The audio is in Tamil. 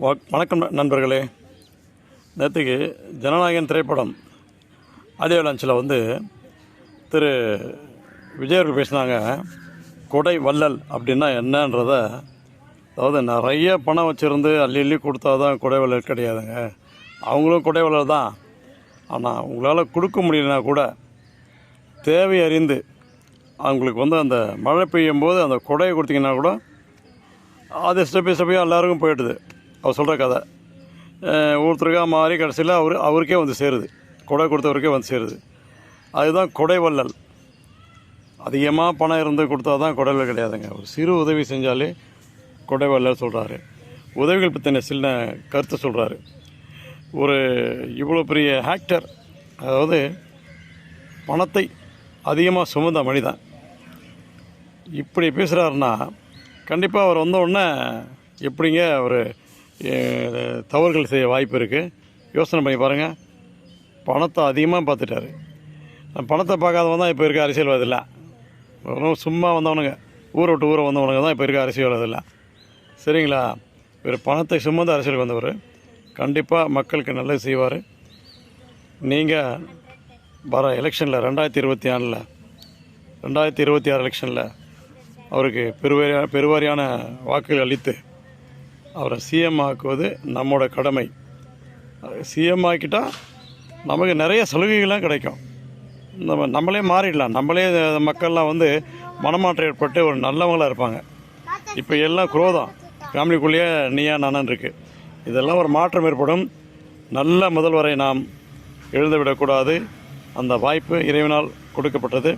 வணக்கம் நண்பர்களே. நேற்றுக்கு ஜனநாயகன் திரைப்படம் ஆடியோ லான்ச்சில் திரு விஜய் அவர்கள் பேசினாங்க. கொடை வள்ளல் அப்படின்னா என்னன்றத, அதாவது நிறைய பணம் வச்சுருந்து அள்ளி அள்ளி கொடுத்தா தான் கொடை வள்ளல் கிடையாதுங்க. அவங்களும் கொடை வள்ளல் தான். ஆனால் உங்களால் கொடுக்க முடியலனா கூட தேவை அறிந்து அவங்களுக்கு அந்த மழை பெய்யும் போது அந்த கொடையை கொடுத்தீங்கன்னா கூட அது ஸ்டெப்பையாக எல்லாருக்கும் போயிடுது. அவர் சொல்கிற கதை ஒருத்தருக்காக மாறி கடைசியில் அவருக்கே சேருது, கொடை கொடுத்தவருக்கே சேருது. அதுதான் கொடை வள்ளல். அதிகமாக பணம் இருந்து கொடுத்தா தான் கொடை வள்ளல் கிடையாதுங்க. ஒரு சிறு உதவி செஞ்சாலே கொடை வள்ளல் சொல்கிறாரு. உதவிகள் பற்றின சின்ன கருத்தை சொல்கிறாரு. ஒரு இவ்வளோ பெரிய ஆக்டர், அதாவது பணத்தை அதிகமாக சுமந்த மனிதன் இப்படி பேசுகிறாருன்னா கண்டிப்பாக அவர் உடனே எப்படிங்க அவர் தவறுகள் செய்ய வாய்ப்பு இருக்குது? யோசனை பண்ணி பாருங்கள். பணத்தை அதிகமாக பார்த்துட்டாரு. பணத்தை பார்க்காதவன் தான் இப்போ இருக்க அரசியல்வாதியில். சும்மா வந்தவனுங்க, ஊரை விட்டு ஊரை வந்தவனுங்க தான் இப்போ இருக்க அரசியல்வாதியில். சரிங்களா? இவர் பணத்தை சுமந்து அரசியலுக்கு வந்தவர். கண்டிப்பாக மக்களுக்கு நல்லது செய்வார். நீங்கள் வர எலெக்ஷனில் 2026 எலெக்ஷனில் அவருக்கு பெருவாரியான வாக்குகள் அளித்து அவரை சிஎம் ஆக்குவது நம்மளோட கடமை. சிஎம் ஆக்கிட்டால் நமக்கு நிறைய சலுகைகள்லாம் கிடைக்கும். நம்மளே மாறிடலாம். நம்மளே மக்கள்லாம் மனமாற்றம் ஏற்பட்டு ஒரு நல்லவங்களாக இருப்பாங்க. இப்போ எல்லாம் குரோதம், ஃபேமிலிக்குள்ளேயே நீயா நானான்னு இருக்குது. இதெல்லாம் ஒரு மாற்றம் ஏற்படும். நல்ல முதல்வரை நாம் எழுந்துவிடக்கூடாது. அந்த வாய்ப்பு இறைவனால் கொடுக்கப்பட்டது.